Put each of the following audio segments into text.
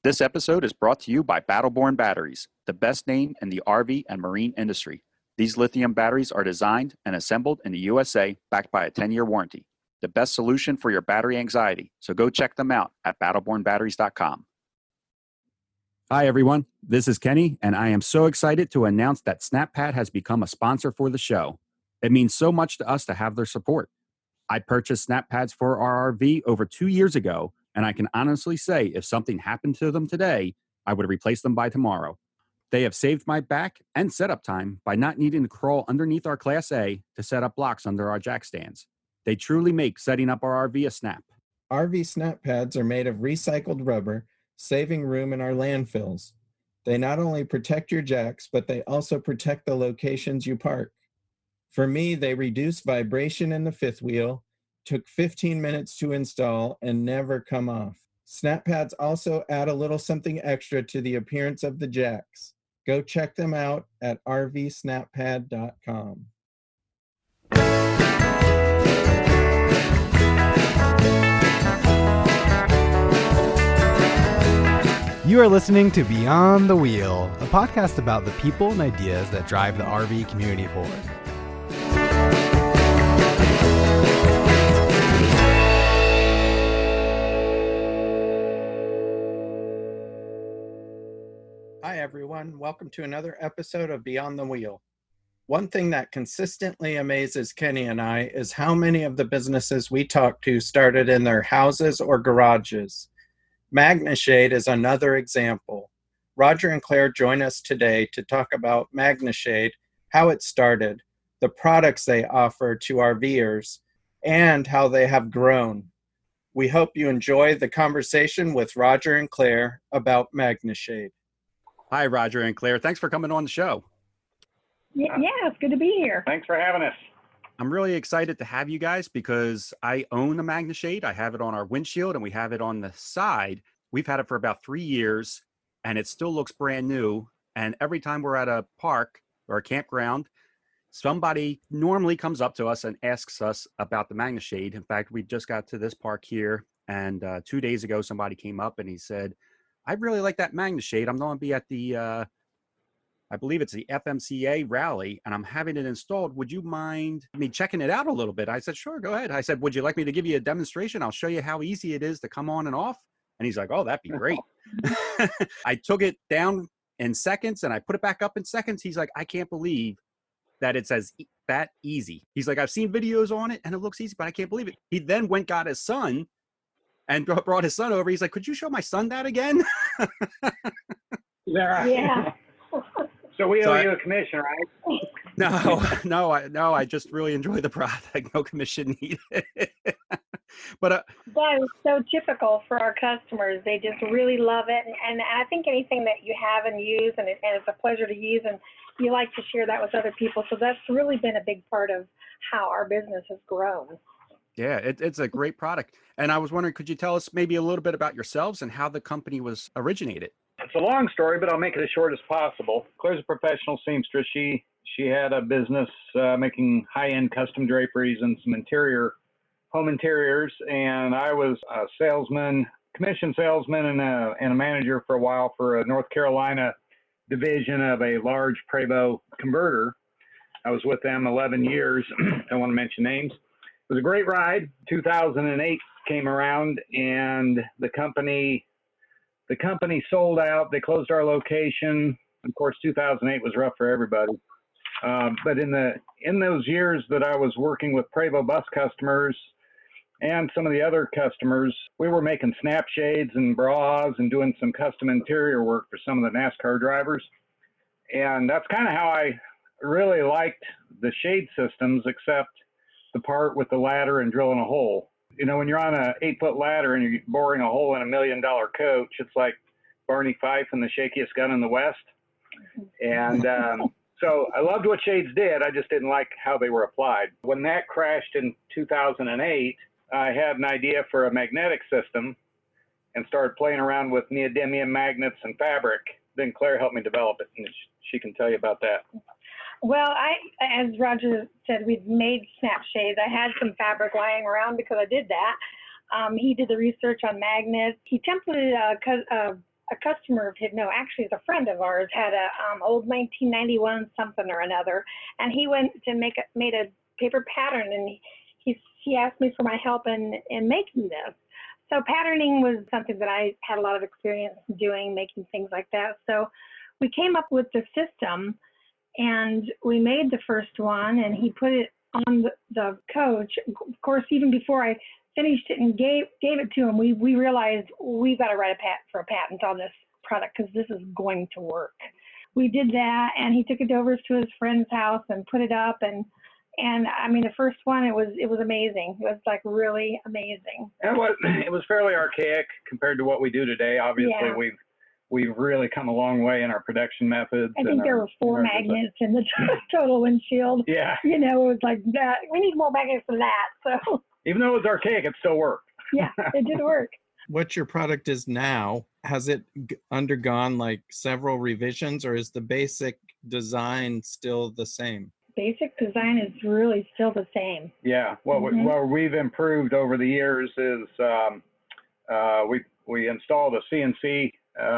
This episode is brought to you by Battleborn Batteries, the best name in the RV and marine industry. These lithium batteries are designed and assembled in the USA, backed by a 10-year warranty. The best solution for your battery anxiety, so go check them out at battlebornbatteries.com. Hi, everyone. This is Kenny, and I am so excited to announce that SnapPad has become a sponsor for the show. It means so much to us to have their support. I purchased SnapPads for our RV over 2 years ago, and I can honestly say if something happened to them today, I would replace them by tomorrow. They have saved my back and setup time by not needing to crawl underneath our Class A to set up blocks under our jack stands. They truly make setting up our RV a snap. RV snap pads are made of recycled rubber, saving room in our landfills. They not only protect your jacks, but they also protect the locations you park. For me, they reduce vibration in the fifth wheel, took 15 minutes to install, and never come off. Snap pads also add a little something extra to the appearance of the jacks. Go check them out at rvsnappad.com. You are listening to Beyond the Wheel, a podcast about the people and ideas that drive the RV community forward. Hi, everyone. Welcome to another episode of Beyond the Wheel. One thing that consistently amazes Kenny and I is how many of the businesses we talk to started in their houses or garages. Magne Shade is another example. Roger and Claire join us today to talk about Magne Shade, how it started, the products they offer to RVers, and how they have grown. We hope you enjoy the conversation with Roger and Claire about Magne Shade. Hi, Roger and Claire. Thanks for coming on the show. Yeah, it's good to be here. Thanks for having us. I'm really excited to have you guys because I own a Magne Shade. I have it on our windshield and we have it on the side. We've had it for about 3 years and it still looks brand new. And every time we're at a park or a campground, somebody normally comes up to us and asks us about the Magne Shade. In fact, we just got to this park here and 2 days ago, somebody came up and he said, I really like that Magne Shade. I'm going to be at the, I believe it's the FMCA rally, and I'm having it installed. Would you mind me checking it out a little bit? I said, sure, go ahead. I said, would you like me to give you a demonstration? I'll show you how easy it is to come on and off. And he's like, oh, that'd be great. I took it down in seconds and I put it back up in seconds. He's like, I can't believe that it's that easy. He's like, I've seen videos on it and it looks easy, but I can't believe it. He then got his son and brought his son over. He's like, could you show my son that again? Yeah. So we owe you a commission, right? No, I just really enjoy the product. No commission needed. But that is so typical for our customers. They just really love it. And I think anything that you have and use, and it's a pleasure to use, and you like to share that with other people. So that's really been a big part of how our business has grown. Yeah, it's a great product. And I was wondering, could you tell us maybe a little bit about yourselves and how the company was originated? It's a long story, but I'll make it as short as possible. Claire's a professional seamstress. She had a business making high-end custom draperies and some home interiors, and I was a salesman, commission salesman, and a manager for a while for a North Carolina division of a large Prevost converter. I was with them 11 years. Don't want to mention names. It was a great ride. 2008 came around, and the company sold out. They closed our location. Of course, 2008 was rough for everybody. But in those years that I was working with Prevost bus customers and some of the other customers, we were making snap shades and bras and doing some custom interior work for some of the NASCAR drivers. And that's kind of how I really liked the shade systems, except the part with the ladder and drilling a hole. You know, when you're on a 8-foot ladder and you're boring a hole in $1 million coach, it's like Barney Fife and the shakiest gun in the West. And so I loved what shades did. I just didn't like how they were applied. When that crashed in 2008, I had an idea for a magnetic system and started playing around with neodymium magnets and fabric. Then Claire helped me develop it, and she can tell you about that. Well, as Roger said, we've made snap shades. I had some fabric lying around because I did that. He did the research on magnets. He templated a customer of his, no, actually it's a friend of ours, had a old 1991 something or another, and he went to made a paper pattern, and he asked me for my help in making this. So patterning was something that I had a lot of experience doing, making things like that. So we came up with the system, and we made the first one, and he put it on the coach. Of course, even before I finished it and gave it to him, we realized we've got to write a patent on this product because this is going to work. We did that, and he took it over to his friend's house and put it up, and I mean, the first one, it was amazing. It was like really amazing. And it was fairly archaic compared to what we do today. Obviously, Yeah. we've really come a long way in our production methods. I think there were 4 magnets in the total windshield. Yeah. You know, it was like that. We need more magnets than that. So Even though it was archaic, it still worked. yeah, it did work. What your product is now, has it undergone like several revisions, or is the basic design still the same? Basic design is really still the same. Yeah. What we've improved over the years is we installed a CNC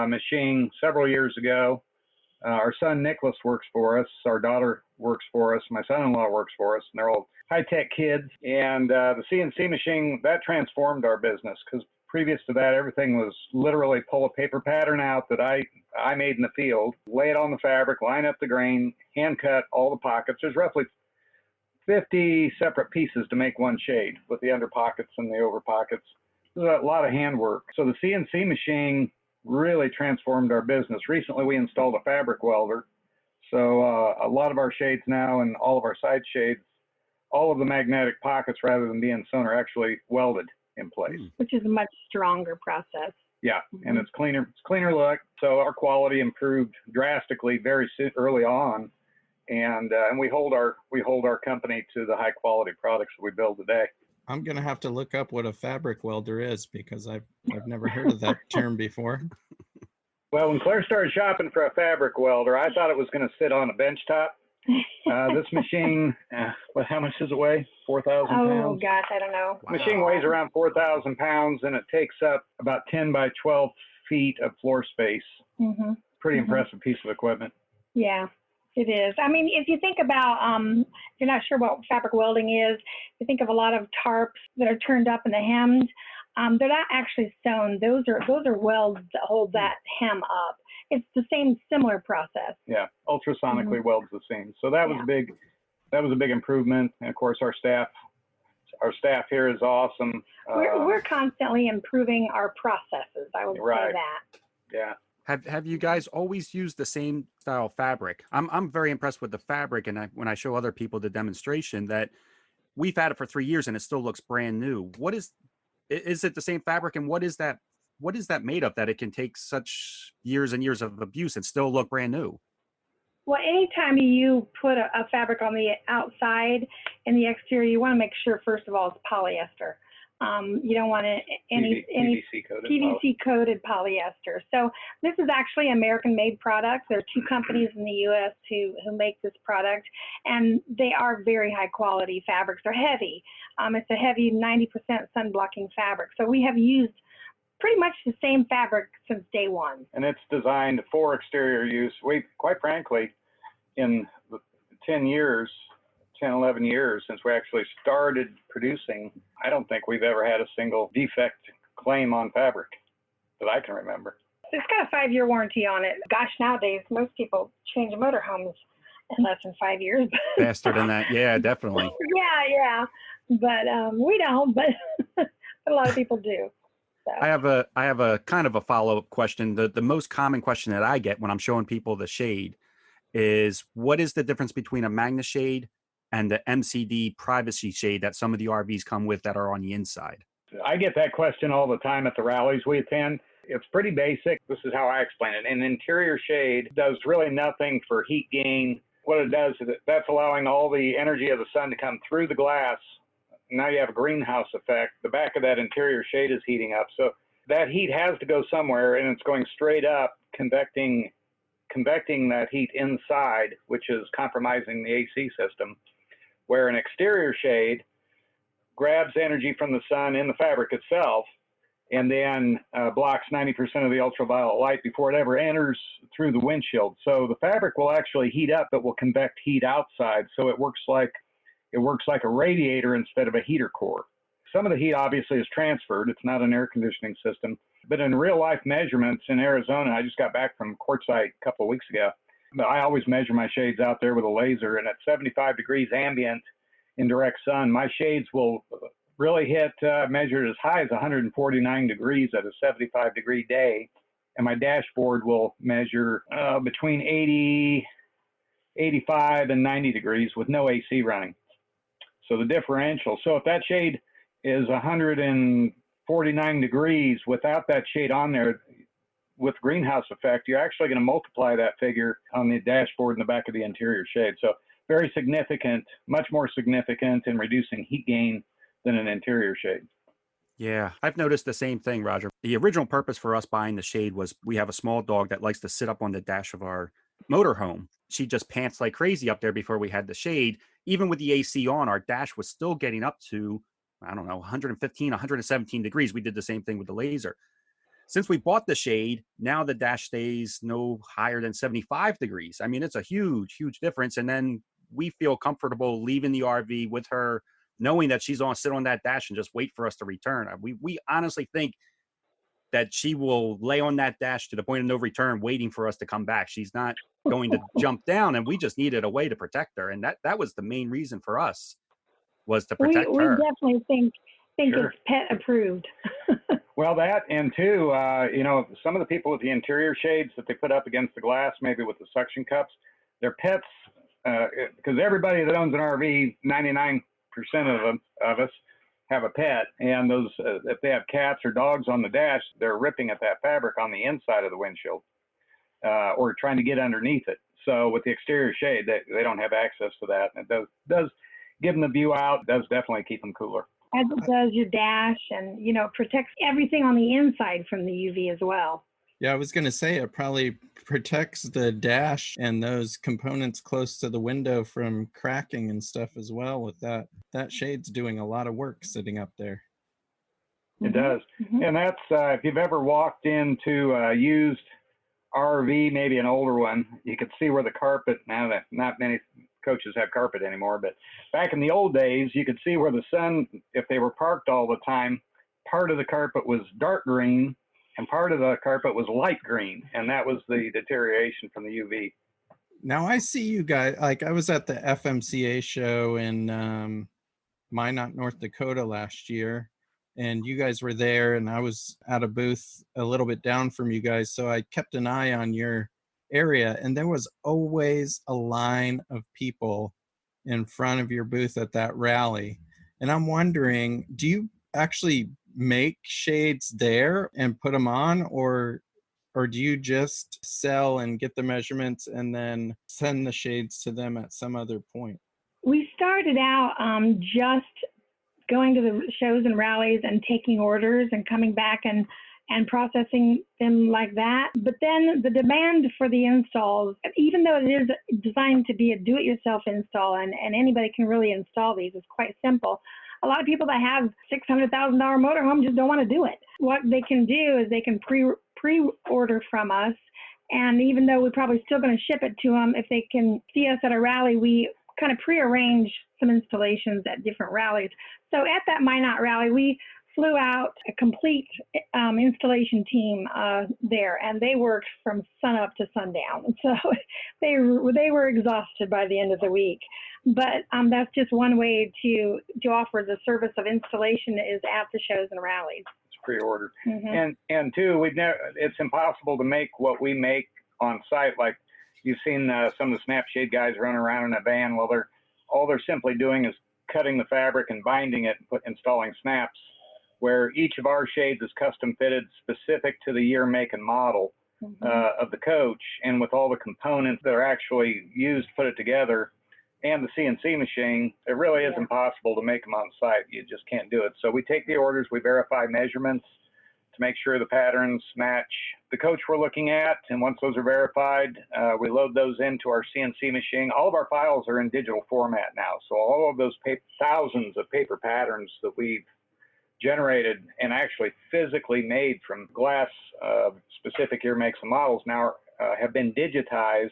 machine several years ago. Our son Nicholas works for us. Our daughter works for us. My son-in-law works for us. And they're all high-tech kids. And the CNC machine, that transformed our business, because previous to that, everything was literally pull a paper pattern out that I made in the field, lay it on the fabric, line up the grain, hand cut all the pockets. There's roughly 50 separate pieces to make one shade with the under pockets and the over pockets. There's a lot of handwork. So the CNC machine really transformed our business. Recently, we installed a fabric welder. So a lot of our shades now and all of our side shades, all of the magnetic pockets, rather than being sewn, are actually welded in place. Which is a much stronger process. Yeah, and it's cleaner. It's cleaner look. So our quality improved drastically very early on, and we hold our company to the high quality products that we build today. I'm gonna have to look up what a fabric welder is, because I've never heard of that term before. Well, when Claire started shopping for a fabric welder, I thought it was going to sit on a bench top. This machine, how much does it weigh? 4,000 pounds? Oh, gosh, I don't know. The machine weighs around 4,000 pounds, and it takes up about 10 by 12 feet of floor space. Mm-hmm. Pretty impressive piece of equipment. Yeah, it is. I mean, if you think about, if you're not sure what fabric welding is, you think of a lot of tarps that are turned up in the hems. They're not actually sewn. Those are welds that hold that hem up. It's the same similar process. Yeah, ultrasonically welds the seams. So that was a big improvement. And of course, our staff here is awesome. We're constantly improving our processes. I would say that. Yeah. Have you guys always used the same style fabric? I'm very impressed with the fabric, and when I show other people the demonstration, that we've had it for 3 years and it still looks brand new. What is it the same fabric, and what is that made of that it can take such years and years of abuse and still look brand new? Well, anytime you put a fabric on the outside and the exterior, you want to make sure, first of all, it's polyester. You don't want any PVC coated polyester. So this is actually an American-made product. There are 2 companies in the U.S. who make this product, and they are very high-quality fabrics. They're heavy. It's a heavy 90% sun-blocking fabric. So we have used pretty much the same fabric since day one. And it's designed for exterior use. We, quite frankly, in the 10, 11 years since we actually started producing, I don't think we've ever had a single defect claim on fabric that I can remember. It's got a 5-year warranty on it. Gosh, nowadays, most people change motorhomes in less than 5 years. Faster than that. Yeah, definitely. Yeah. But we don't, but a lot of people do. So. I have a kind of a follow-up question. The most common question that I get when I'm showing people the shade is, what is the difference between a Magne Shade and the MCD privacy shade that some of the RVs come with that are on the inside? I get that question all the time at the rallies we attend. It's pretty basic. This is how I explain it. An interior shade does really nothing for heat gain. What it does is that's allowing all the energy of the sun to come through the glass. Now you have a greenhouse effect. The back of that interior shade is heating up. So that heat has to go somewhere, and it's going straight up, convecting that heat inside, which is compromising the AC system, where an exterior shade grabs energy from the sun in the fabric itself and then blocks 90% of the ultraviolet light before it ever enters through the windshield. So the fabric will actually heat up, but will convect heat outside. So it works like a radiator instead of a heater core. Some of the heat obviously is transferred. It's not an air conditioning system. But in real life measurements in Arizona, I just got back from Quartzsite a couple of weeks ago. But I always measure my shades out there with a laser, and at 75 degrees ambient in direct sun, my shades will really hit measured as high as 149 degrees at a 75-degree day. And my dashboard will measure between 80, 85, and 90 degrees with no AC running. So the differential. So if that shade is 149 degrees without that shade on there, with greenhouse effect, you're actually going to multiply that figure on the dashboard in the back of the interior shade. So very significant, much more significant in reducing heat gain than an interior shade. Yeah, I've noticed the same thing, Roger. The original purpose for us buying the shade was we have a small dog that likes to sit up on the dash of our motorhome. She just pants like crazy up there before we had the shade. Even with the AC on, our dash was still getting up to, I don't know, 115, 117 degrees. We did the same thing with the laser. Since we bought the shade, now the dash stays no higher than 75 degrees. I mean, it's a huge, huge difference. And then we feel comfortable leaving the RV with her, knowing that she's on sit on that dash and just wait for us to return. We honestly think that she will lay on that dash to the point of no return, waiting for us to come back. She's not going to jump down, and we just needed a way to protect her. And that was the main reason for us, was to protect we her. definitely think Sure. it's pet approved. Well, that, and two, some of the people with the interior shades that they put up against the glass, maybe with the suction cups, they're pets, because everybody that owns an RV, 99% of us have a pet, and those if they have cats or dogs on the dash, they're ripping at that fabric on the inside of the windshield or trying to get underneath it. So with the exterior shade, they don't have access to that. And it does give them the view out, does definitely keep them cooler. As it does your dash, and protects everything on the inside from the UV as well. Yeah, I was going to say it probably protects the dash and those components close to the window from cracking and stuff as well. With that shade's doing a lot of work sitting up there. It does. Mm-hmm. And that's, if you've ever walked into a used RV, maybe an older one, you could see where the carpet, now that not many coaches have carpet anymore, but back in the old days, you could see where the sun, if they were parked all the time, part of the carpet was dark green and part of the carpet was light green, and that was the deterioration from the UV. Now I see you guys, like I was at the FMCA show in Minot, North Dakota last year, and you guys were there, and I was at a booth a little bit down from you guys, so I kept an eye on your area, and there was always a line of people in front of your booth at that rally. And I'm wondering, do you actually make shades there and put them on, or do you just sell and get the measurements and then send the shades to them at some other point? We started out just going to the shows and rallies and taking orders and coming back and processing them like that. But then the demand for the installs, even though it is designed to be a do-it-yourself install and anybody can really install these, it's quite simple. A lot of people that have $600,000 motorhome just don't want to do it. What they can do is they can pre-order from us, and even though we're probably still going to ship it to them, if they can see us at a rally, we kind of pre-arrange some installations at different rallies. So at that Minot rally, we flew out a complete installation team there, and they worked from sun up to sundown. So they were exhausted by the end of the week. But that's just one way to offer the service of installation is at the shows and rallies. It's pre-ordered. Mm-hmm. And two, it's impossible to make what we make on site. Like you've seen some of the Snapshade guys run around in a van. Well, all they're simply doing is cutting the fabric and binding it and installing snaps, where each of our shades is custom fitted specific to the year, make, and model of the coach, and with all the components that are actually used to put it together, and the CNC machine, it really is impossible to make them on site. You just can't do it. So we take the orders, we verify measurements to make sure the patterns match the coach we're looking at, and once those are verified, we load those into our CNC machine. All of our files are in digital format now, so all of those thousands of paper patterns that we've generated and actually physically made from glass of specific year makes and models now have been digitized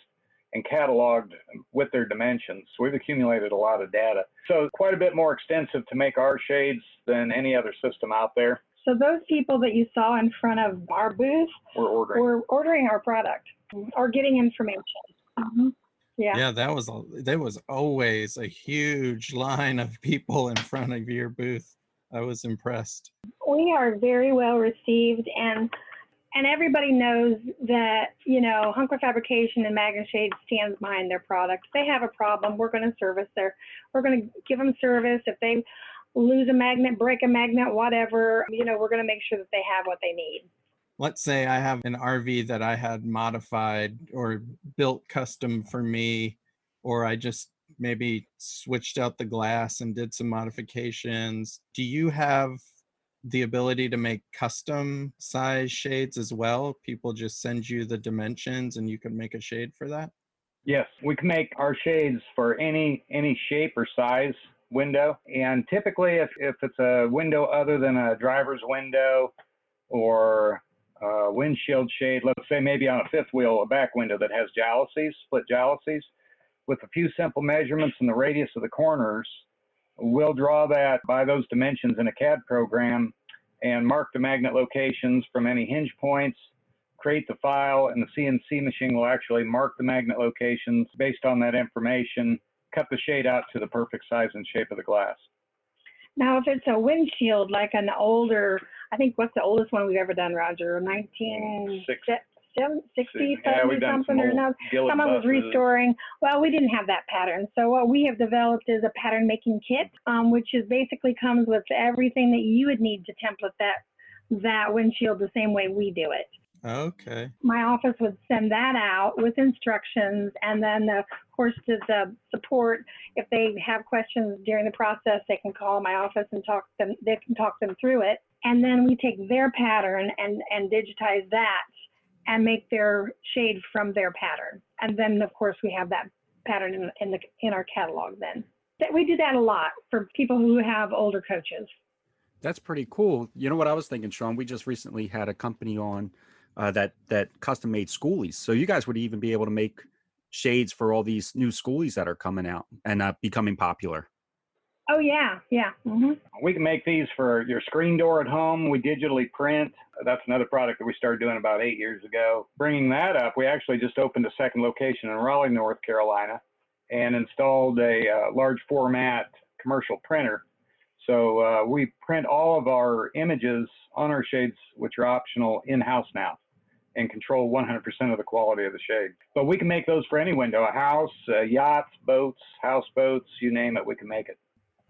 and cataloged with their dimensions. So we've accumulated a lot of data. So quite a bit more extensive to make our shades than any other system out there. So those people that you saw in front of our booth were ordering our product or getting information. Mm-hmm. Yeah, there was always a huge line of people in front of your booth. I was impressed. We are very well received, and everybody knows that, Hunckler Fabrication and Magne Shade stands behind their products. They have a problem, we're going to we're going to give them service. If they lose a magnet, break a magnet, whatever, we're going to make sure that they have what they need. Let's say I have an RV that I had modified or built custom for me, or I just maybe switched out the glass and did some modifications. Do you have the ability to make custom size shades as well? People just send you the dimensions and you can make a shade for that? Yes, we can make our shades for any shape or size window. And typically if it's a window other than a driver's window or windshield shade, let's say maybe on a fifth wheel, a back window that has jalousies, split jalousies, with a few simple measurements in the radius of the corners, we'll draw that by those dimensions in a CAD program and mark the magnet locations from any hinge points, create the file, and the CNC machine will actually mark the magnet locations based on that information, cut the shade out to the perfect size and shape of the glass. Now, if it's a windshield, like an older, I think, what's the oldest one we've ever done, Roger? 1960 something or no. Someone was restoring. Well, we didn't have that pattern. So what we have developed is a pattern making kit, which is basically comes with everything that you would need to template that windshield the same way we do it. Okay. My office would send that out with instructions, and then of course to the support, if they have questions during the process, they can call my office and they can talk them through it. And then we take their pattern and digitize that and make their shade from their pattern. And then of course we have that pattern in our catalog then. We do that a lot for people who have older coaches. That's pretty cool. You know what I was thinking, Sean? We just recently had a company on that custom made schoolies. So you guys would even be able to make shades for all these new schoolies that are coming out and becoming popular. Oh yeah. Mm-hmm. We can make these for your screen door at home. We digitally print. That's another product that we started doing about 8 years ago. Bringing that up, we actually just opened a second location in Raleigh, North Carolina, and installed a large format commercial printer. So we print all of our images on our shades, which are optional, in-house now, and control 100% of the quality of the shade. But we can make those for any window, a house, yachts, boats, houseboats, you name it, we can make it.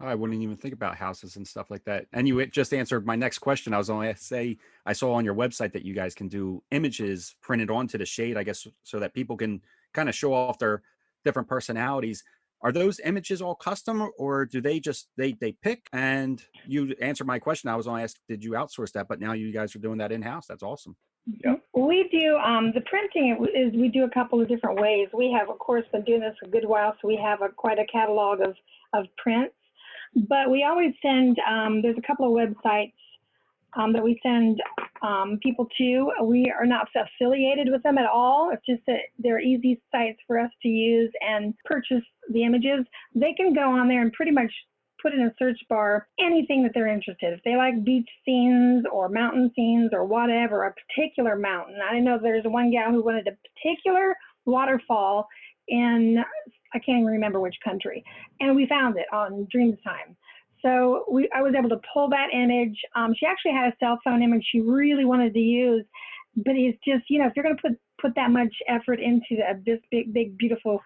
Oh, I wouldn't even think about houses and stuff like that. And you just answered my next question. I was only going to say, I saw on your website that you guys can do images printed onto the shade, I guess, so that people can kind of show off their different personalities. Are those images all custom, or do they just, they pick? And you answered my question. I was only asked, did you outsource that? But now you guys are doing that in-house. That's awesome. Yeah. We do, the printing is, we do a couple of different ways. We have, of course, been doing this for a good while, so we have quite a catalog of prints. But we always send, there's a couple of websites that we send people to. We are not affiliated with them at all. It's just that they're easy sites for us to use and purchase the images. They can go on there and pretty much put in a search bar anything that they're interested in. If they like beach scenes or mountain scenes or whatever, a particular mountain. I know there's one gal who wanted a particular waterfall in, I can't even remember which country, and we found it on Dreamtime. So I was able to pull that image. She actually had a cell phone image she really wanted to use, but it's just, if you're going to put that much effort into this big, beautiful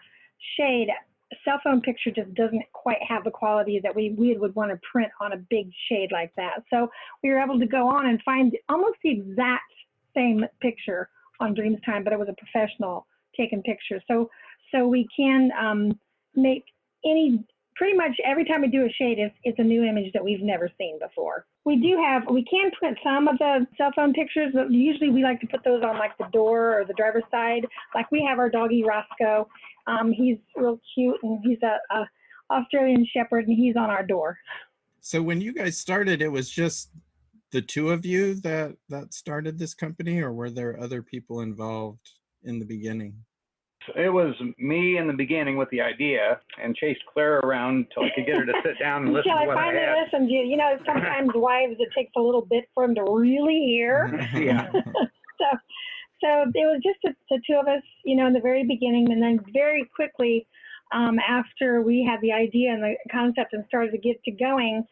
shade, a cell phone picture just doesn't quite have the quality that we would want to print on a big shade like that. So we were able to go on and find almost the exact same picture on Dreamtime, but it was a professional taken picture. So we can make pretty much every time we do a shade, it's a new image that we've never seen before. We can print some of the cell phone pictures, but usually we like to put those on like the door or the driver's side. Like we have our doggy Roscoe. He's real cute, and he's a Australian Shepherd, and he's on our door. So when you guys started, it was just the two of you that started this company, or were there other people involved in the beginning? It was me in the beginning with the idea and chased Claire around until I could get her to sit down and listen Until to I what I finally had. listened. You know, sometimes wives, it takes a little bit for them to really hear. Yeah. So it was just the two of us, you know, in the very beginning, and then very quickly, after we had the idea and the concept and started to get to going,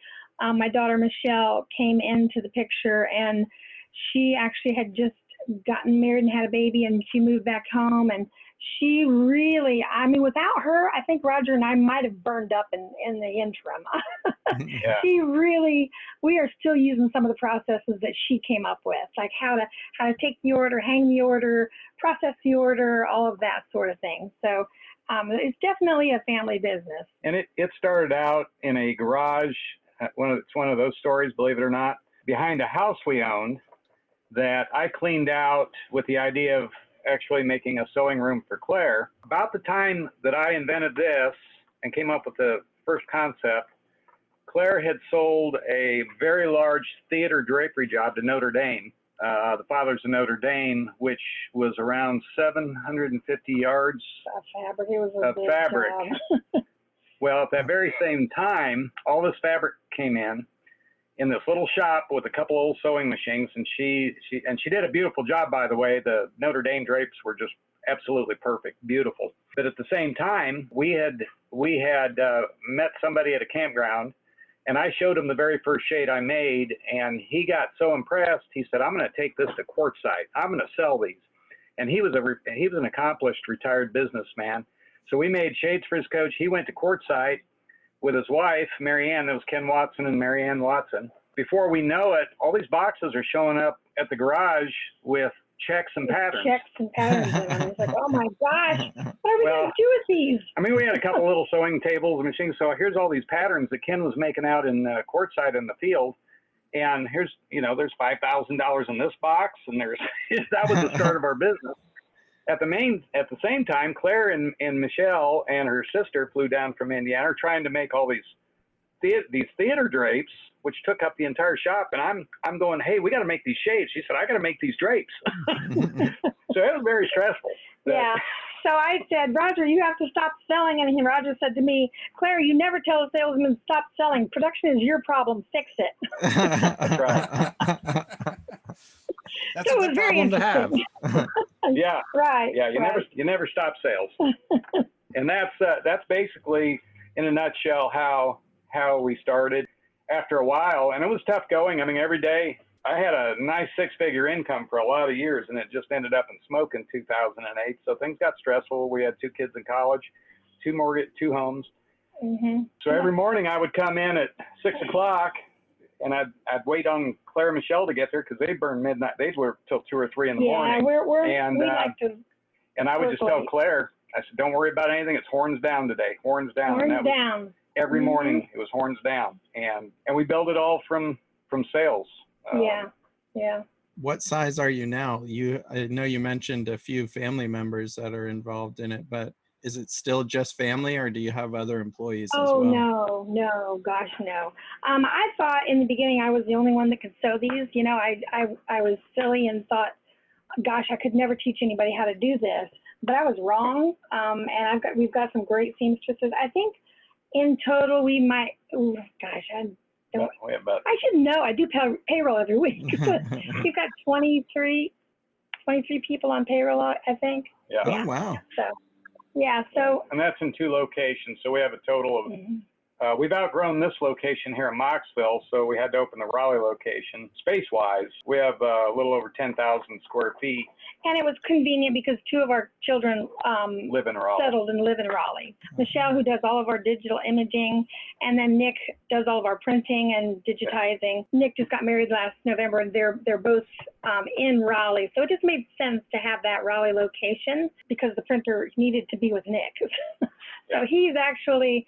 my daughter Michelle came into the picture, and she actually had just gotten married and had a baby, and she moved back home, and she really, I mean, without her, I think Roger and I might have burned up in the interim. Yeah. She really, we are still using some of the processes that she came up with, like how to take the order, hang the order, process the order, all of that sort of thing. So it's definitely a family business. And it started out in a garage. It's one of those stories, believe it or not, behind a house we owned that I cleaned out with the idea of actually making a sewing room for Claire. About the time that I invented this and came up with the first concept, Claire had sold a very large theater drapery job to Notre Dame. The father's of Notre Dame, which was around 750 yards Fabric, it was a of big fabric. job. Well, at that very same time, all this fabric came in this little shop with a couple old sewing machines, and she did a beautiful job, by the way. The Notre Dame drapes were just absolutely perfect, beautiful. But at the same time, we had met somebody at a campground, and I showed him the very first shade I made, and he got so impressed. He said, "I'm going to take this to Quartzsite. I'm going to sell these." And he was an accomplished retired businessman. So we made shades for his coach. He went to Quartzsite with his wife, Marianne. That was Ken Watson and Marianne Watson. Before we know it, all these boxes are showing up at the garage with checks and patterns. Checks and patterns in them. It's like, oh my gosh, what are we going to do with these? I mean, we had a couple little sewing tables and machines. So here's all these patterns that Ken was making out in Quartzsite in the field. And here's, there's $5,000 in this box. And that was the start of our business. At the same time, Claire and Michelle and her sister flew down from Indiana trying to make all these theater drapes, which took up the entire shop. And I'm going, hey, we got to make these shades. She said, I got to make these drapes. So it was very stressful. Yeah. So I said, Roger, you have to stop selling. And Roger said to me, Claire, you never tell a salesman to stop selling. Production is your problem. Fix it. That's right. That's So a it good was very problem to have. Yeah. Right. Yeah. Right. You never stop sales. And that's basically in a nutshell how we started. After a while, and it was tough going. I mean, every day I had a nice 6-figure income for a lot of years, and it just ended up in smoke in 2008. So things got stressful. We had 2 kids in college, 2 homes. Mm-hmm. So every morning I would come in at 6 o'clock, and I'd wait on Claire and Michelle to get there because they burned midnight. They were till 2 or 3 in the morning. Yeah, we like to. And I would just tell Claire, I said, don't worry about anything. It's horns down today. Horns down. Horns down. Every morning it was horns down, and we built it all from sales. Yeah. What size are you now? I know you mentioned a few family members that are involved in it, but is it still just family, or do you have other employees as well? Oh, no, gosh, no. I thought in the beginning I was the only one that could sew these. I was silly and thought, gosh, I could never teach anybody how to do this, but I was wrong. And we've got some great seamstresses. I think in total we might. Oh gosh, I should know. I do payroll every week. You've got 23 people on payroll, I think. Yeah. Oh, wow. So. And that's in 2 locations. So we have a total of, we've outgrown this location here in Moxville, so we had to open the Raleigh location. Space-wise, we have a little over 10,000 square feet. And it was convenient because 2 of our children live in Raleigh. Settled and live in Raleigh. Michelle, who does all of our digital imaging, and then Nick does all of our printing and digitizing. Nick just got married last November, and they're both in Raleigh. So it just made sense to have that Raleigh location because the printer needed to be with Nick. So he's actually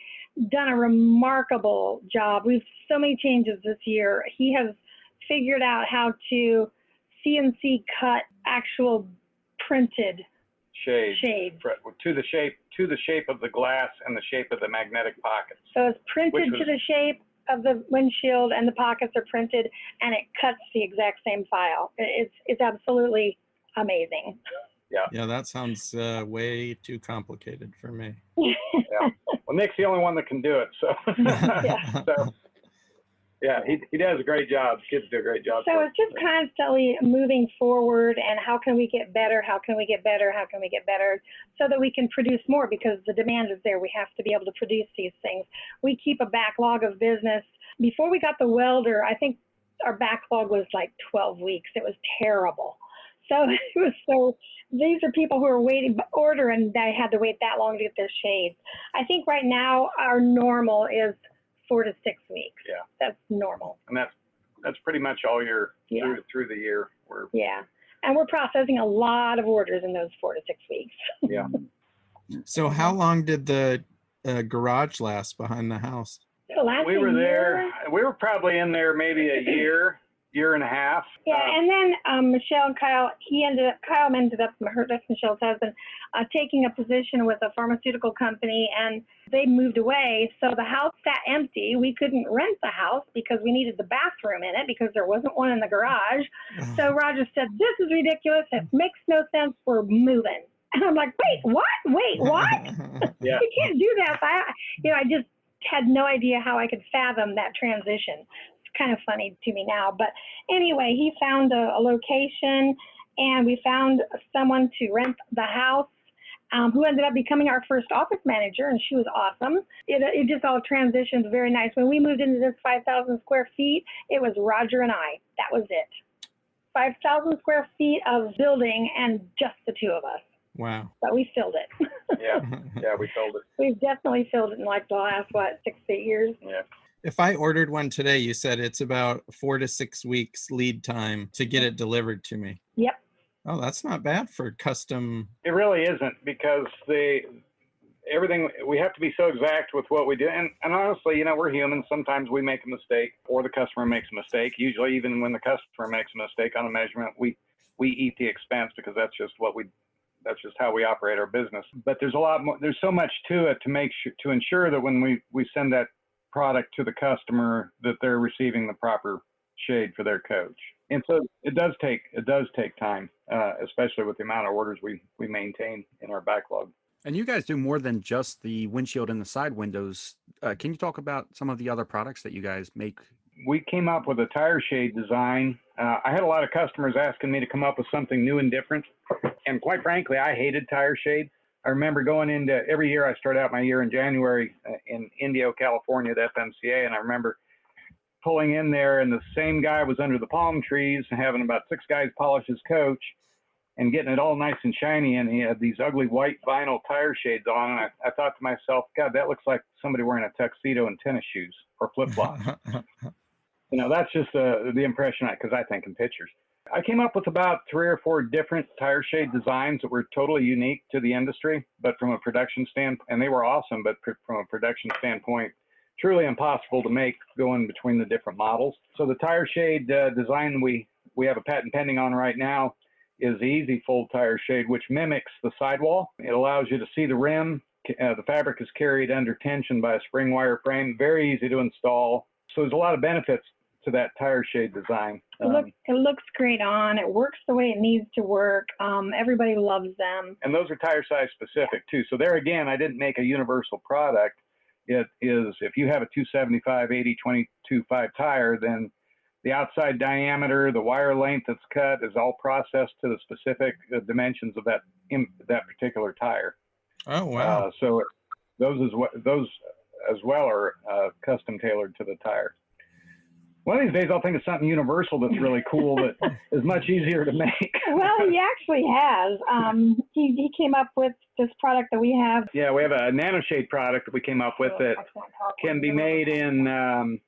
done a remarkable job. We've so many changes this year. He has figured out how to CNC cut actual printed shades to the shape of the glass and the shape of the magnetic pockets. So it's printed to the shape, of the windshield and the pockets are printed, and it cuts the exact same file. It's absolutely amazing. Yeah, that sounds way too complicated for me. Yeah. Well, Nick's the only one that can do it, so so yeah, he does a great job. Kids do a great job. So it's just constantly moving forward, and how can we get better? How can we get better? How can we get better? So that we can produce more, because the demand is there. We have to be able to produce these things. We keep a backlog of business. Before we got the welder, I think our backlog was like 12 weeks. It was terrible. So these are people who are waiting, ordering, they had to wait that long to get their shades. I think right now our normal is 4 to 6 weeks. Yeah. That's normal. And that's pretty much all year through the year. And we're processing a lot of orders in those 4 to 6 weeks. Yeah. So how long did the garage last behind the house? We were there. We were probably in there maybe a year and a half. Yeah, and then Michelle and Kyle, Kyle ended up, that's Michelle's husband, taking a position with a pharmaceutical company, and they moved away. So the house sat empty. We couldn't rent the house because we needed the bathroom in it because there wasn't one in the garage. So Roger said, "This is ridiculous. It makes no sense. We're moving." And I'm like, "Wait, what? Wait, what?" Yeah. You can't do that. I just had no idea how I could fathom that transition. Kind of funny to me now, but anyway, he found a location, and we found someone to rent the house, who ended up becoming our first office manager, and she was awesome. It just all transitioned very nice. When we moved into this 5,000 square feet, it was Roger and I. That was it. 5,000 square feet of building and just the two of us. Wow. But we filled it. Yeah, we filled it. We've definitely filled it in like the last, 6 to 8 years. Yeah. If I ordered one today, you said it's about 4 to 6 weeks lead time to get it delivered to me. Yep. Oh, that's not bad for custom. It really isn't, because everything, we have to be so exact with what we do. And honestly, we're humans. Sometimes we make a mistake, or the customer makes a mistake. Usually, even when the customer makes a mistake on a measurement, we eat the expense, because that's just how we operate our business. But there's a lot more, there's so much to it to ensure that when we send that product to the customer, that they're receiving the proper shade for their coach. And so it does take time, especially with the amount of orders we maintain in our backlog. And you guys do more than just the windshield and the side windows. Can you talk about some of the other products that you guys make? We came up with a tire shade design. I had a lot of customers asking me to come up with something new and different. And quite frankly, I hated tire shades. I remember going into every year, I start out my year in January in Indio, California at FMCA. And I remember pulling in there, and the same guy was under the palm trees and having about 6 guys polish his coach and getting it all nice and shiny. And he had these ugly white vinyl tire shades on. And I thought to myself, God, that looks like somebody wearing a tuxedo and tennis shoes or flip-flops. That's just the impression, because I think in pictures. I came up with about 3 or 4 different tire shade designs that were totally unique to the industry, but from a production standpoint, and they were awesome, but from a production standpoint, truly impossible to make going between the different models. So the tire shade design we have a patent pending on right now is the Easy Fold tire shade, which mimics the sidewall. It allows you to see the rim. The fabric is carried under tension by a spring wire frame. Very easy to install. So there's a lot of benefits to that tire shade design. It looks great on. It works the way it needs to work. Everybody loves them. And those are tire size specific too. So there again, I didn't make a universal product. It is, if you have a 275, 80, 22.5 tire, then the outside diameter, the wire length that's cut is all processed to the specific dimensions of that particular tire. Oh, wow. So those as well are custom tailored to the tire. One of these days, I'll think of something universal that's really cool that is much easier to make. Well, he actually has. He came up with this product that we have. Yeah, we have a Nano Shade product that we came up with that can be made in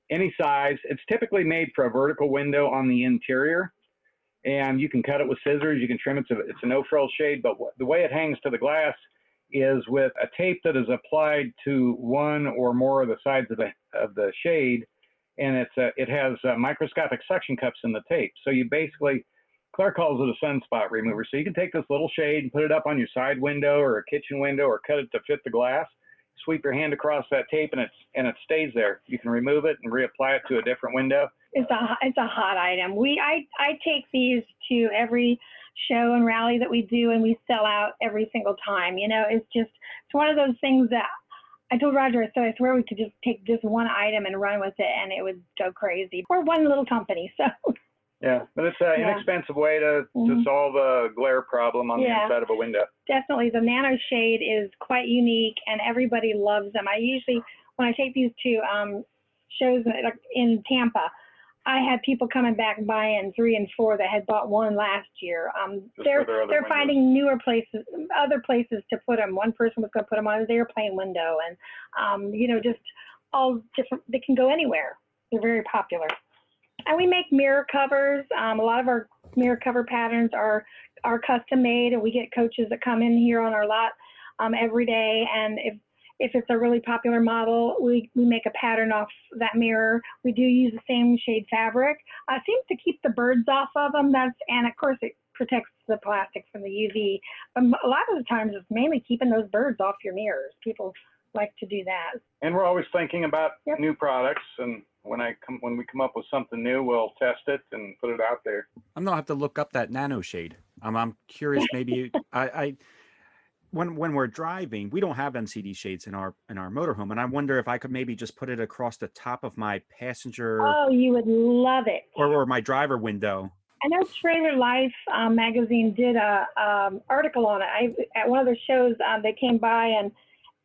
any size. It's typically made for a vertical window on the interior, and you can cut it with scissors. You can trim it. It's a no-frill shade, but the way it hangs to the glass is with a tape that is applied to one or more of the sides of the shade. And it has microscopic suction cups in the tape. So you basically, Claire calls it a sunspot remover. So you can take this little shade and put it up on your side window or a kitchen window or cut it to fit the glass. sweep your hand across that tape and it stays there. You can remove it and reapply it to a different window. It's a hot item. I take these to every show and rally that we do, and we sell out every single time. It's one of those things that I told Roger, I swear we could just take this one item and run with it, and it would go crazy. We're one little company, so. Yeah, but it's an inexpensive way to solve a glare problem on the inside of a window. Definitely. The Magne Shade is quite unique, and everybody loves them. I usually, when I take these to shows like in Tampa, I had people coming back buying 3 and 4 that had bought one last year. They're finding newer places, other places to put them. One person was going to put them on the airplane window, and just all different. They can go anywhere. They're very popular. And we make mirror covers. A lot of our mirror cover patterns are custom made, and we get coaches that come in here on our lot every day. And if it's a really popular model, we make a pattern off that mirror. We do use the same shade fabric. Seems to keep the birds off of them. And of course it protects the plastic from the UV. A lot of the times it's mainly keeping those birds off your mirrors. People like to do that. And we're always thinking about new products, and when we come up with something new, we'll test it and put it out there. I'm gonna have to look up that Nano Shade. I'm curious. Maybe when we're driving, we don't have MCD shades in our motorhome, and I wonder if I could maybe just put it across the top of my passenger. Oh, you would love it. Or my driver window. I know Trailer Life magazine did a article on it. At one of the shows, they came by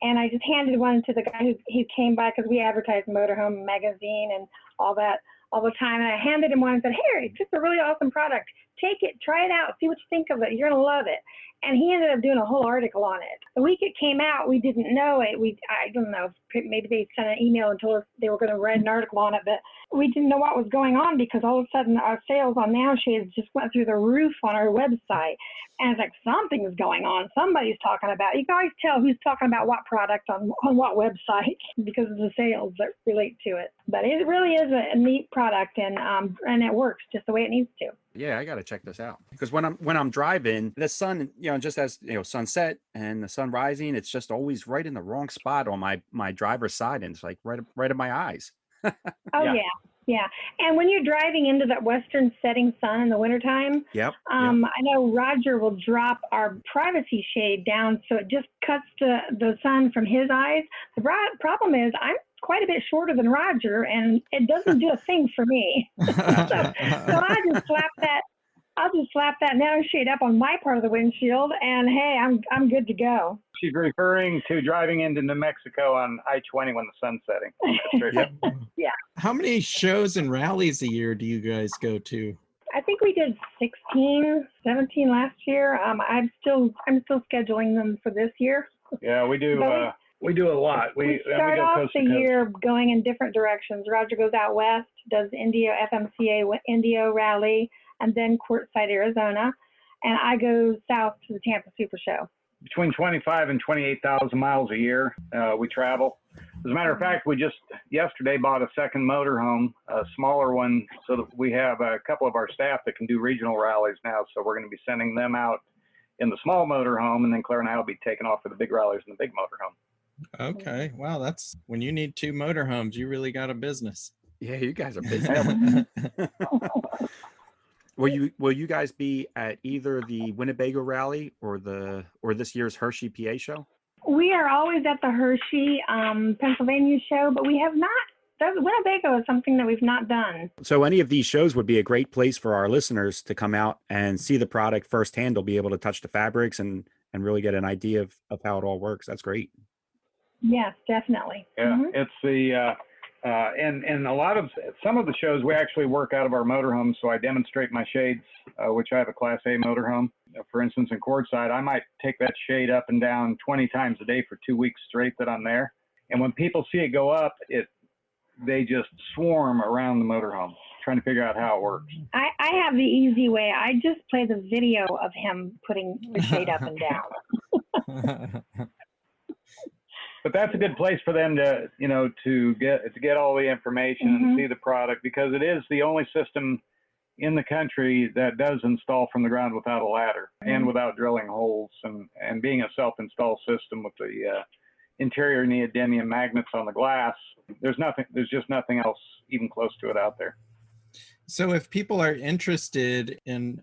and I just handed one to the guy who came by, because we advertise Motorhome magazine and all that all the time. And I handed him one and said, "Hey, it's just a really awesome product. Take it, try it out, see what you think of it. You're going to love it." And he ended up doing a whole article on it. The week it came out, we didn't know it. I don't know, maybe they sent an email and told us they were going to write an article on it, but we didn't know what was going on, because all of a sudden our sales on Nano Shades just went through the roof on our website. And it's like, something is going on. Somebody's talking about it. You can always tell who's talking about what product on what website because of the sales that relate to it. But it really is a neat product, and it works just the way it needs to. Yeah, I got to check this out, because when I'm driving, the sun, just as sunset and the sun rising, it's just always right in the wrong spot on my driver's side, and it's like right in my eyes. Yeah. And when you're driving into that western setting sun in the wintertime, I know Roger will drop our privacy shade down so it just cuts the sun from his eyes. The problem is I'm quite a bit shorter than Roger, and it doesn't do a thing for me. so I'll just slap that Nano Shade up on my part of the windshield, and hey, I'm good to go. She's referring to driving into New Mexico on I-20 when the sun's setting. Yeah. How many shows and rallies a year do you guys go to? I think we did 16, 17 last year. I'm still scheduling them for this year. Yeah, we do. We do a lot. We start off the year going in different directions. Roger goes out west, does Indio FMCA Indio Rally, and then Quartzsite, Arizona. And I go south to the Tampa Super Show. Between 25 and 28,000 miles a year, we travel. As a matter of fact, we just yesterday bought a second motorhome, a smaller one, so that we have a couple of our staff that can do regional rallies now. So we're going to be sending them out in the small motorhome, and then Claire and I will be taking off for the big rallies in the big motorhome. Okay. Wow. That's when you need 2 motorhomes, you really got a business. Yeah, you guys are busy. Will you guys be at either the Winnebago rally or this year's Hershey PA show? We are always at the Hershey, Pennsylvania show, but we have not. Winnebago is something that we've not done. So any of these shows would be a great place for our listeners to come out and see the product firsthand. They'll be able to touch the fabrics and really get an idea of how it all works. That's great. Yes, definitely. Yeah, it's the and a lot of some of the shows we actually work out of our motorhome. So I demonstrate my shades, which I have a Class A motorhome. For instance, in Quartzsite, I might take that shade up and down 20 times a day for 2 weeks straight that I'm there. And when people see it go up, they just swarm around the motorhome trying to figure out how it works. I have the easy way. I just play the video of him putting the shade up and down. But that's a good place for them to get all the information and see the product, because it is the only system in the country that does install from the ground without a ladder and without drilling holes, and being a self-install system with the interior neodymium magnets on the glass. There's just nothing else even close to it out there. So if people are interested in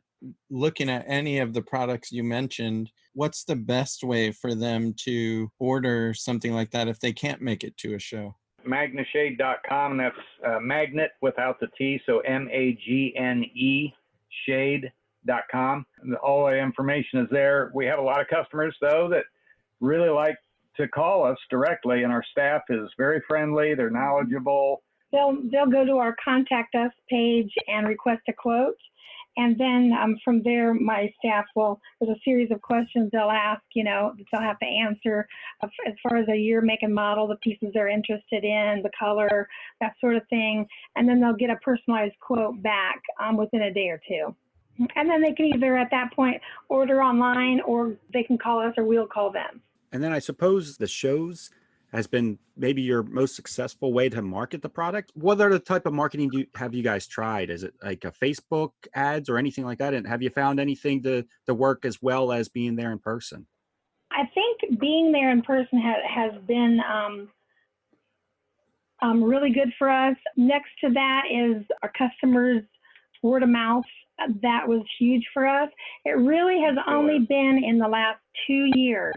looking at any of the products you mentioned, what's the best way for them to order something like that if they can't make it to a show? MagneShade.com, and that's magnet without the T, so MAGNE shade.com. All the information is there. We have a lot of customers, though, that really like to call us directly, and our staff is very friendly. They're knowledgeable. They'll go to our contact us page and request a quote. And then from there, my staff there's a series of questions they'll ask, that they'll have to answer as far as the year, make, and model, the pieces they're interested in, the color, that sort of thing. And then they'll get a personalized quote back within a day or two. And then they can either at that point order online, or they can call us, or we'll call them. And then I suppose the shows has been maybe your most successful way to market the product. What other type of marketing have you guys tried? Is it like a Facebook ads or anything like that? And have you found anything to work as well as being there in person? I think being there in person has been really good for us. Next to that is our customers' word of mouth. That was huge for us. It really has only been in the last 2 years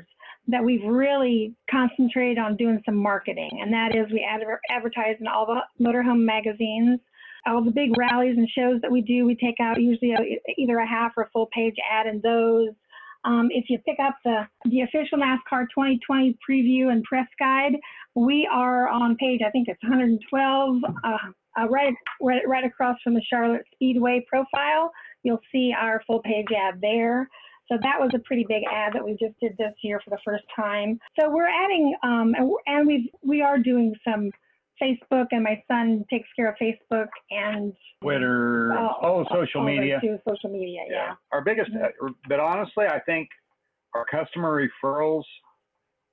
that we've really concentrated on doing some marketing, and that is we advertise in all the motorhome magazines, all the big rallies and shows that we do. We take out usually either a half or a full page ad in those. If you pick up the official NASCAR 2020 preview and press guide, we are on page, I think it's 112, right across from the Charlotte Speedway profile. You'll see our full page ad there. So that was a pretty big ad that we just did this year for the first time. So we're adding, and we are doing some Facebook, and my son takes care of Facebook and Twitter, social media. Social media, yeah. Our biggest, but honestly, I think our customer referrals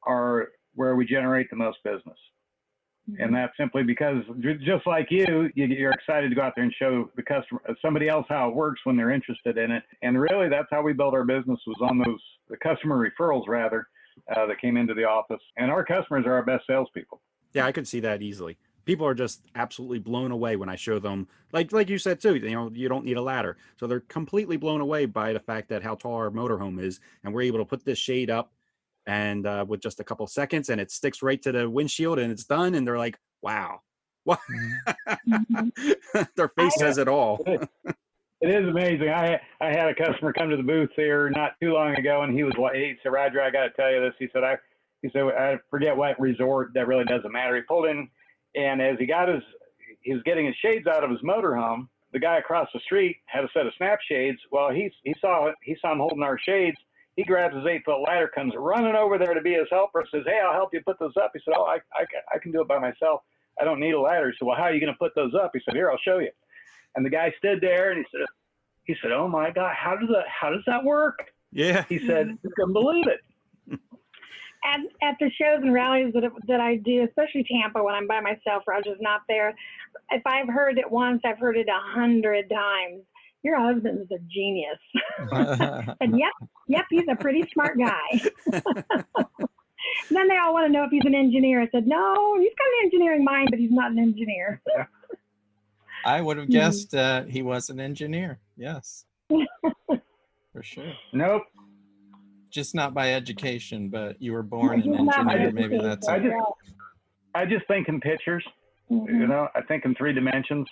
are where we generate the most business. And that's simply because, just like you're excited to go out there and show the customer, somebody else, how it works when they're interested in it. And really, that's how we built our business, was on the customer referrals, rather, that came into the office. And our customers are our best salespeople. Yeah, I could see that easily. People are just absolutely blown away when I show them, like you said too, you don't need a ladder. So they're completely blown away by the fact that how tall our motorhome is, and we're able to put this shade up and with just a couple seconds, and it sticks right to the windshield, and it's done. And they're like, wow, what? Their face says it all. It is amazing. I had a customer come to the booth here not too long ago, and he said, Roger, I got to tell you this. He said, I forget what resort, that really doesn't matter. He pulled in, and as he was getting his shades out of his motorhome, the guy across the street had a set of snap shades. Well, he saw him holding our shades. He grabs his 8-foot ladder, comes running over there to be his helper, says, hey, I'll help you put those up. He said, I can do it by myself. I don't need a ladder. He said, well, how are you going to put those up? He said, here, I'll show you. And the guy stood there, and he said, oh my God, how does that work? Yeah. He said, you couldn't believe it. At the shows and rallies that I do, especially Tampa, when I'm by myself, Roger's not there, if I've heard it once, I've heard it 100 times. Your husband's a genius. And yep, he's a pretty smart guy. And then they all want to know if he's an engineer. I said, no, he's got an engineering mind, but he's not an engineer. I would have guessed he was an engineer. Yes, for sure. Nope. Just not by education, but you were born an engineer. Maybe that's it. I just think in pictures. I think in 3 dimensions.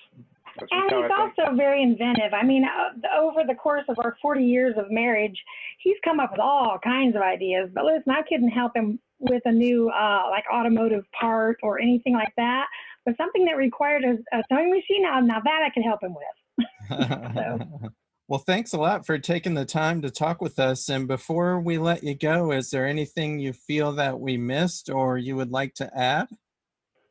And he's also very inventive. I mean, over the course of our 40 years of marriage, he's come up with all kinds of ideas. But listen, I couldn't help him with a new like automotive part or anything like that. But something that required a sewing machine, now that I could help him with. So. Well, thanks a lot for taking the time to talk with us. And before we let you go, is there anything you feel that we missed or you would like to add?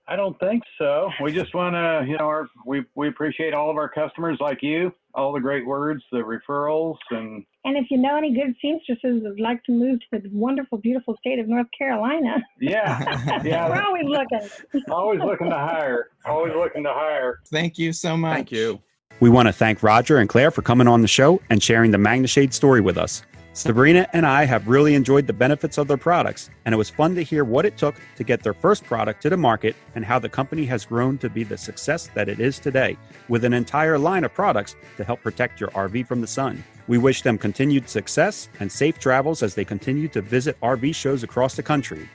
I don't think so. We just want to, we appreciate all of our customers like you, all the great words, the referrals. And if you know any good seamstresses that would like to move to the wonderful, beautiful state of North Carolina. Yeah. We're always looking. Always looking to hire. Thank you so much. Thank you. We want to thank Roger and Claire for coming on the show and sharing the Magne Shade story with us. Sabrina and I have really enjoyed the benefits of their products, and it was fun to hear what it took to get their first product to the market and how the company has grown to be the success that it is today, with an entire line of products to help protect your RV from the sun. We wish them continued success and safe travels as they continue to visit RV shows across the country.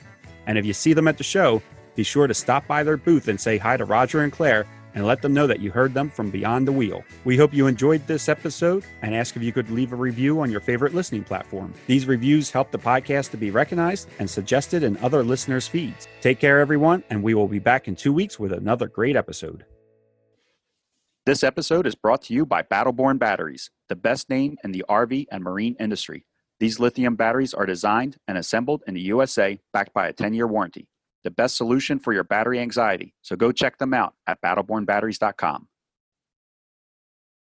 And if you see them at the show, be sure to stop by their booth and say hi to Roger and Claire and let them know that you heard them from Beyond the Wheel. We hope you enjoyed this episode and ask if you could leave a review on your favorite listening platform. These reviews help the podcast to be recognized and suggested in other listeners' feeds. Take care, everyone, and we will be back in 2 weeks with another great episode. This episode is brought to you by Battleborn Batteries, the best name in the RV and marine industry. These lithium batteries are designed and assembled in the USA, backed by a 10-year warranty. The best solution for your battery anxiety. So go check them out at battlebornbatteries.com.